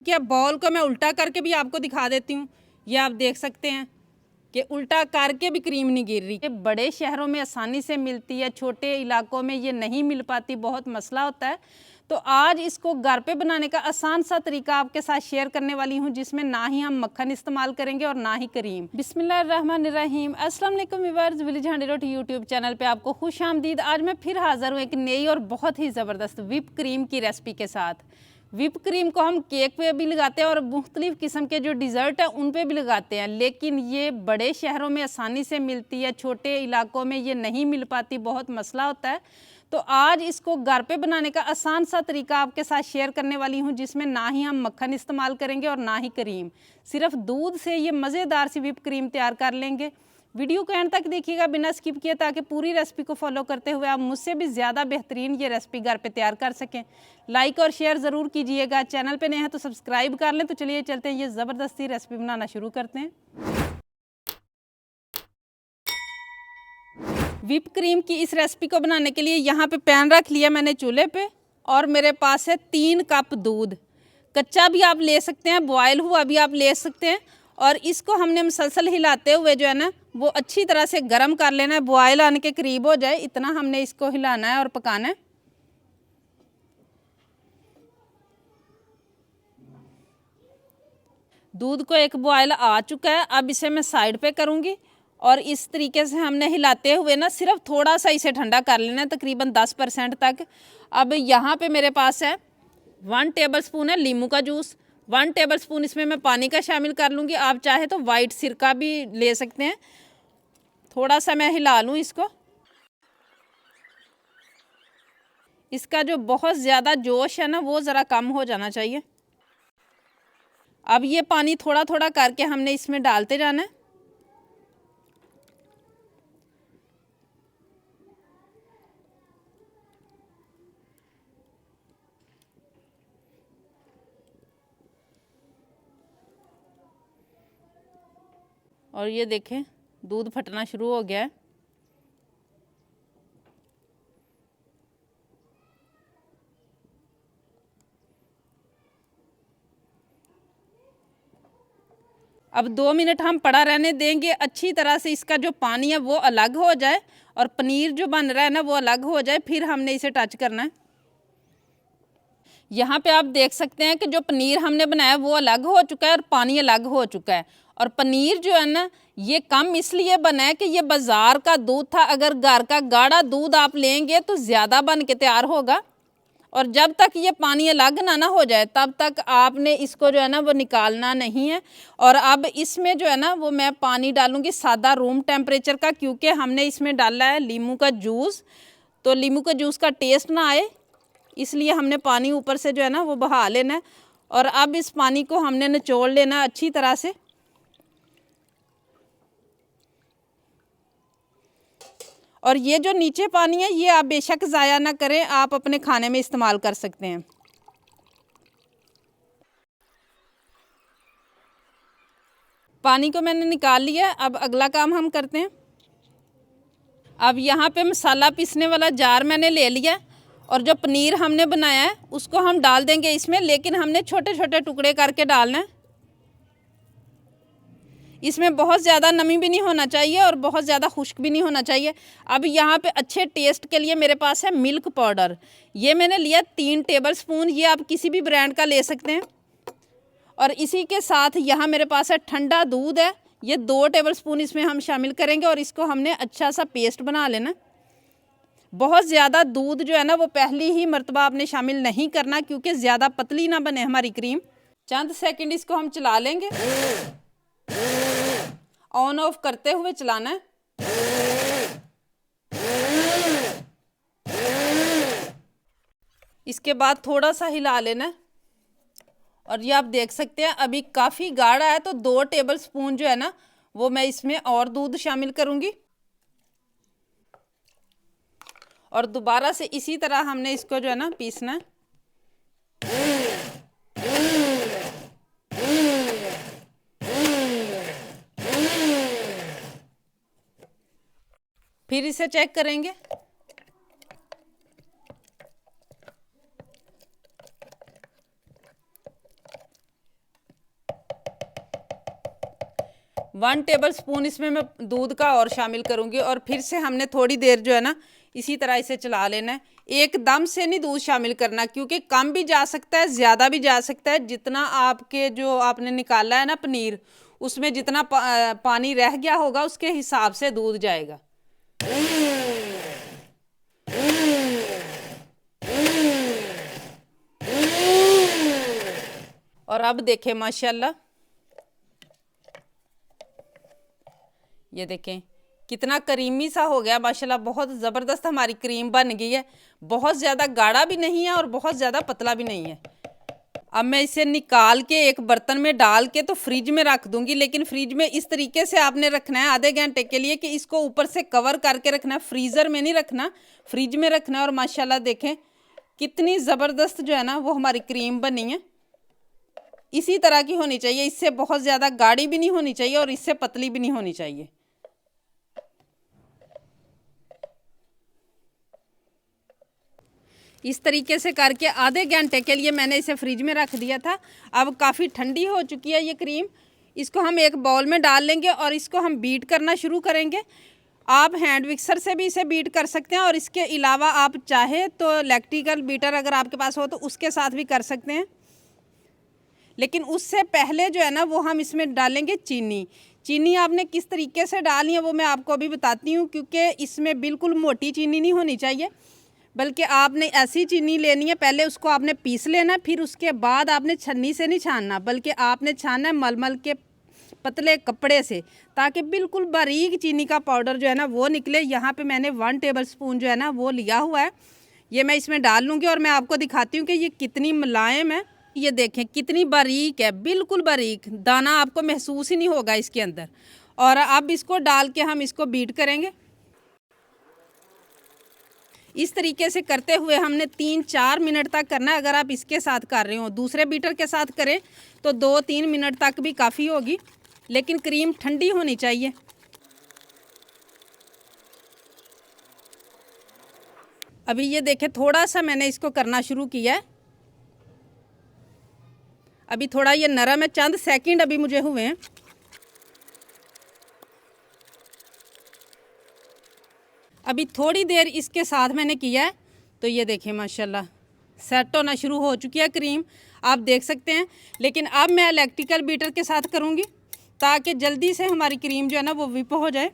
क्या बॉल को मैं उल्टा करके भी आपको दिखा देती हूँ। ये आप देख सकते हैं कि उल्टा करके भी क्रीम नहीं गिर रही। ये बड़े शहरों में आसानी से मिलती है, छोटे इलाकों में ये नहीं मिल पाती, बहुत मसला होता है। तो आज इसको घर पे बनाने का आसान सा तरीका आपके साथ शेयर करने वाली हूँ, जिसमें ना ही हम मक्खन इस्तेमाल करेंगे और ना ही क्रीम। बिस्मिल्लाहिर्रहमानिर्रहीम। अस्सलाम वालेकुम viewers, village hundred YouTube channel पे आपको खुश आमदीद। आज मैं फिर हाजिर हूँ एक नई और बहुत ही ज़बरदस्त व्हिप क्रीम की रेसिपी के साथ। व्हिप क्रीम को हम केक पे भी लगाते हैं और मुख्तलिफ किस्म के जो डिज़र्ट हैं उन पे भी लगाते हैं, लेकिन ये बड़े शहरों में आसानी से मिलती है, छोटे इलाकों में ये नहीं मिल पाती, बहुत मसला होता है। तो आज इसको घर पे बनाने का आसान सा तरीका आपके साथ शेयर करने वाली हूँ, जिसमें ना ही हम मक्खन इस्तेमाल करेंगे और ना ही क्रीम, सिर्फ दूध से ये मज़ेदार सी व्हिप क्रीम तैयार कर लेंगे। वीडियो को एंड तक देखिएगा बिना स्किप किए, ताकि पूरी रेसिपी को फॉलो करते हुए आप मुझसे भी ज़्यादा बेहतरीन ये रेसिपी घर पे तैयार कर सकें। लाइक और शेयर ज़रूर कीजिएगा, चैनल पे नए हैं तो सब्सक्राइब कर लें। तो चलिए चलते हैं, ये ज़बरदस्ती रेसिपी बनाना शुरू करते हैं। व्हिप क्रीम की इस रेसिपी को बनाने के लिए यहाँ पे पैन रख लिया मैंने चूल्हे पे, और मेरे पास है 3 कप दूध। कच्चा भी आप ले सकते हैं, बॉयल हुआ भी आप ले सकते हैं। और इसको हमने मसलसल हिलाते हुए जो है ना वो अच्छी तरह से गर्म कर लेना है, बॉयल आने के करीब हो जाए इतना हमने इसको हिलाना है और पकाना है। दूध को एक बॉयल आ चुका है, अब इसे मैं साइड पे करूँगी। और इस तरीके से हमने हिलाते हुए ना सिर्फ थोड़ा सा इसे ठंडा कर लेना है, तकरीबन 10% तक। अब यहाँ पे मेरे पास है 1 टेबलस्पून है नींबू का जूस, 1 टेबलस्पून इसमें मैं पानी का शामिल कर लूँगी। आप चाहे तो वाइट सिरका भी ले सकते हैं। थोड़ा सा मैं हिला लूँ इसको। इसका जो बहुत ज़्यादा जोश है ना वो ज़रा कम हो जाना चाहिए। अब ये पानी थोड़ा थोड़ा करके हमने इसमें डालते जाना है। और ये देखें दूध फटना शुरू हो गया है। अब 2 मिनट हम पड़ा रहने देंगे, अच्छी तरह से इसका जो पानी है वो अलग हो जाए और पनीर जो बन रहा है ना वो अलग हो जाए, फिर हमने इसे टच करना है। यहाँ पे आप देख सकते हैं कि जो पनीर हमने बनाया वो अलग हो चुका है और पानी अलग हो चुका है। और पनीर जो है ना ये कम इसलिए बना है कि ये बाज़ार का दूध था। अगर घर का गाढ़ा दूध आप लेंगे तो ज़्यादा बन के तैयार होगा। और जब तक ये पानी अलग ना हो जाए तब तक आपने इसको जो है ना वो निकालना नहीं है। और अब इसमें जो है ना वो मैं पानी डालूँगी सादा रूम टेम्परेचर का, क्योंकि हमने इसमें डाला है नींबू का जूस। तो नींबू का जूस का टेस्ट ना आए इसलिए हमने पानी ऊपर से जो है ना वो बहा लेना है। और अब इस पानी को हमने निचोड़ लेना है अच्छी तरह से। और ये जो नीचे पानी है ये आप बेशक ज़ाया ना करें, आप अपने खाने में इस्तेमाल कर सकते हैं। पानी को मैंने निकाल लिया। अब अगला काम हम करते हैं। अब यहाँ पे मसाला पीसने वाला जार मैंने ले लिया, और जो पनीर हमने बनाया है उसको हम डाल देंगे इसमें, लेकिन हमने छोटे छोटे टुकड़े करके डालना है। इसमें बहुत ज़्यादा नमी भी नहीं होना चाहिए और बहुत ज़्यादा खुश्क भी नहीं होना चाहिए। अब यहाँ पे अच्छे टेस्ट के लिए मेरे पास है मिल्क पाउडर। ये मैंने लिया 3 टेबलस्पून, ये आप किसी भी ब्रांड का ले सकते हैं। और इसी के साथ यहाँ मेरे पास है ठंडा दूध है, ये 2 टेबलस्पून इसमें हम शामिल करेंगे और इसको हमने अच्छा सा पेस्ट बना लेना। बहुत ज़्यादा दूध जो है ना वो पहली ही मर्तबा आपने शामिल नहीं करना, क्योंकि ज़्यादा पतली ना बने हमारी क्रीम। चंद सेकंड इसको हम चला लेंगे, ऑन ऑफ करते हुए चलाना है। इसके बाद थोड़ा सा हिला लेना है। और ये आप देख सकते हैं अभी काफ़ी गाढ़ा है, तो 2 टेबलस्पून जो है ना वो मैं इसमें और दूध शामिल करूँगी। और दोबारा से इसी तरह हमने इसको जो है ना पीसना है। फिर इसे चेक करेंगे। 1 टेबल स्पून इसमें मैं दूध का और शामिल करूँगी और फिर से हमने थोड़ी देर जो है ना इसी तरह इसे चला लेना है। एकदम से नहीं दूध शामिल करना, क्योंकि कम भी जा सकता है, ज़्यादा भी जा सकता है। जितना आपके जो आपने निकाला है ना पनीर, उसमें जितना पानी रह गया होगा उसके हिसाब से दूध जाएगा। और अब देखें माशाल्लाह, ये देखें कितना करीमी सा हो गया माशाल्लाह। बहुत ज़बरदस्त हमारी क्रीम बन गई है। बहुत ज़्यादा गाढ़ा भी नहीं है और बहुत ज़्यादा पतला भी नहीं है। अब मैं इसे निकाल के एक बर्तन में डाल के तो फ्रिज में रख दूंगी, लेकिन फ्रिज में इस तरीके से आपने रखना है आधे घंटे के लिए कि इसको ऊपर से कवर करके रखना है, फ्रीज़र में नहीं रखना, फ्रिज में रखना है। और माशाल्लाह देखें कितनी ज़बरदस्त जो है ना वो हमारी क्रीम बनी है। इसी तरह की होनी चाहिए, इससे बहुत ज़्यादा गाढ़ी भी नहीं होनी चाहिए और इससे पतली भी नहीं होनी चाहिए। इस तरीके से करके आधे घंटे के लिए मैंने इसे फ्रिज में रख दिया था। अब काफ़ी ठंडी हो चुकी है ये क्रीम। इसको हम एक बाउल में डाल लेंगे और इसको हम बीट करना शुरू करेंगे। आप हैंड मिक्सर से भी इसे बीट कर सकते हैं और इसके अलावा आप चाहे तो इलेक्ट्रिकल बीटर अगर आपके पास हो तो उसके साथ भी कर सकते हैं। लेकिन उससे पहले जो है ना वो हम इसमें डालेंगे चीनी। चीनी आपने किस तरीके से डालनी है वो मैं आपको अभी बताती हूँ, क्योंकि इसमें बिल्कुल मोटी चीनी नहीं होनी चाहिए, बल्कि आपने ऐसी चीनी लेनी है, पहले उसको आपने पीस लेना, फिर उसके बाद आपने छन्नी से नहीं छानना, बल्कि आपने छानना है मलमल के पतले कपड़े से, ताकि बिल्कुल बारीक चीनी का पाउडर जो है ना वो निकले। यहाँ पे मैंने 1 टेबल स्पून जो है ना वो लिया हुआ है, ये मैं इसमें डाल लूँगी और मैं आपको दिखाती हूँ कि ये कितनी मुलायम है। ये देखें कितनी बारीक है, बिल्कुल बारीक, दाना आपको महसूस ही नहीं होगा इसके अंदर। और अब इसको डाल के हम इसको बीट करेंगे। इस तरीके से करते हुए हमने 3-4 मिनट तक करना है। अगर आप इसके साथ कर रहे हो, दूसरे बीटर के साथ करें तो 2-3 मिनट तक भी काफ़ी होगी, लेकिन क्रीम ठंडी होनी चाहिए। अभी ये देखें थोड़ा सा मैंने इसको करना शुरू किया है, अभी थोड़ा ये नरम है, चंद सेकंड अभी मुझे हुए हैं। अभी थोड़ी देर इसके साथ मैंने किया है तो ये देखें माशाल्लाह सेट होना शुरू हो चुकी है क्रीम, आप देख सकते हैं। लेकिन अब मैं इलेक्ट्रिकल बीटर के साथ करूँगी ताकि जल्दी से हमारी क्रीम जो है ना वो विप हो जाए।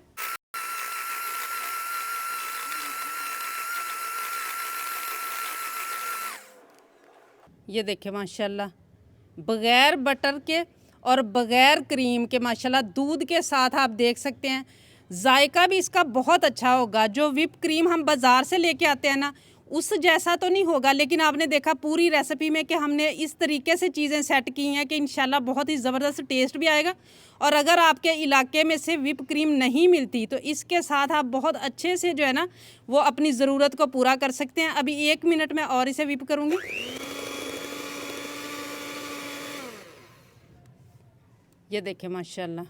ये देखें माशाल्लाह बग़ैर बटर के और बग़ैर क्रीम के माशाल्लाह दूध के साथ आप देख सकते हैं जायका भी इसका बहुत अच्छा होगा। जो विप क्रीम हम बाज़ार से लेके आते हैं ना उस जैसा तो नहीं होगा, लेकिन आपने देखा पूरी रेसिपी में कि हमने इस तरीके से चीज़ें सेट की हैं कि इंशाल्लाह बहुत ही ज़बरदस्त टेस्ट भी आएगा। और अगर आपके इलाके में से विप क्रीम नहीं मिलती तो इसके साथ आप बहुत अच्छे से जो है ना वो अपनी ज़रूरत को पूरा कर सकते हैं। अभी 1 मिनट में और इसे विप करूँगी। ये देखें माशाल्लाह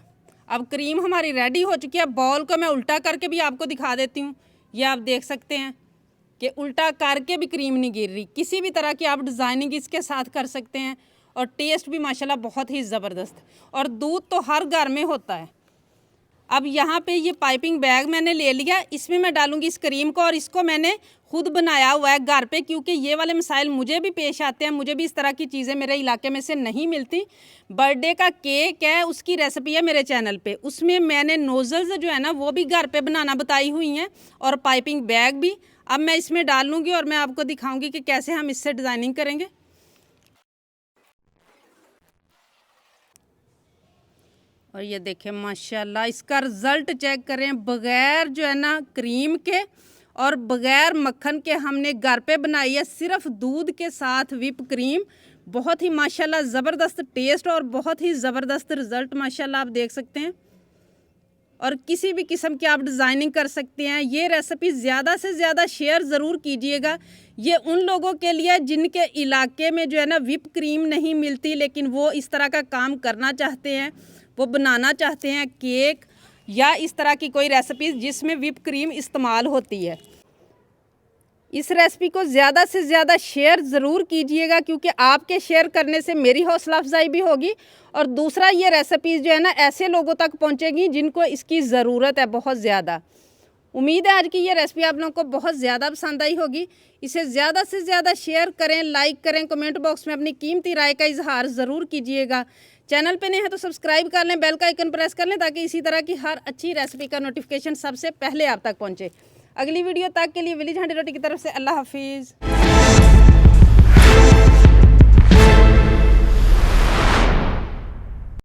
अब क्रीम हमारी रेडी हो चुकी है। बॉल को मैं उल्टा करके भी आपको दिखा देती हूँ। ये आप देख सकते हैं कि उल्टा करके भी क्रीम नहीं गिर रही। किसी भी तरह की आप डिज़ाइनिंग इसके साथ कर सकते हैं और टेस्ट भी माशाल्लाह बहुत ही ज़बरदस्त। और दूध तो हर घर में होता है। अब यहाँ पे ये पाइपिंग बैग मैंने ले लिया, इसमें मैं डालूंगी इस क्रीम को और इसको मैंने खुद बनाया हुआ है घर पे, क्योंकि ये वाले मसाइल मुझे भी पेश आते हैं। मुझे भी इस तरह की चीज़ें मेरे इलाके में से नहीं मिलती। बर्थडे का केक है, उसकी रेसिपी है मेरे चैनल पे, उसमें मैंने नोज़ल्स जो है ना वो भी घर पे बनाना बताई हुई हैं और पाइपिंग बैग भी। अब मैं इसमें डाल लूँगी और मैं आपको दिखाऊँगी कि कैसे हम इससे डिज़ाइनिंग करेंगे। और ये देखें माशाल्लाह इसका रिज़ल्ट चेक करें, बग़ैर जो है ना क्रीम के और बग़ैर मक्खन के हमने घर पे बनाई है, सिर्फ दूध के साथ विप क्रीम। बहुत ही माशाल्लाह ज़बरदस्त टेस्ट और बहुत ही ज़बरदस्त रिज़ल्ट माशाल्लाह आप देख सकते हैं। और किसी भी किस्म की आप डिज़ाइनिंग कर सकते हैं। ये रेसिपी ज़्यादा से ज़्यादा शेयर ज़रूर कीजिएगा। ये उन लोगों के लिए जिनके इलाके में जो है ना विप क्रीम नहीं मिलती, लेकिन वो इस तरह का काम करना चाहते हैं, वो बनाना चाहते हैं केक या इस तरह की कोई रेसिपी जिसमें विप क्रीम इस्तेमाल होती है। इस रेसिपी को ज़्यादा से ज़्यादा शेयर ज़रूर कीजिएगा, क्योंकि आपके शेयर करने से मेरी हौसला अफजाई भी होगी और दूसरा ये रेसिपीज़ जो है ना ऐसे लोगों तक पहुंचेगी जिनको इसकी ज़रूरत है बहुत ज़्यादा। उम्मीद है आज की ये रेसिपी आप लोगों को बहुत ज़्यादा पसंद आई होगी। इसे ज़्यादा से ज़्यादा शेयर करें, लाइक करें, कमेंट बॉक्स में अपनी कीमती राय का इजहार ज़रूर कीजिएगा। चैनल पे नए हैं तो सब्सक्राइब कर लें, बेल का आइकन प्रेस कर लें ताकि इसी तरह की हर अच्छी रेसिपी का नोटिफिकेशन सबसे पहले आप तक पहुँचे। अगली वीडियो तक के लिए विलेज हंडी रोटी की तरफ से अल्लाह हाफिज़।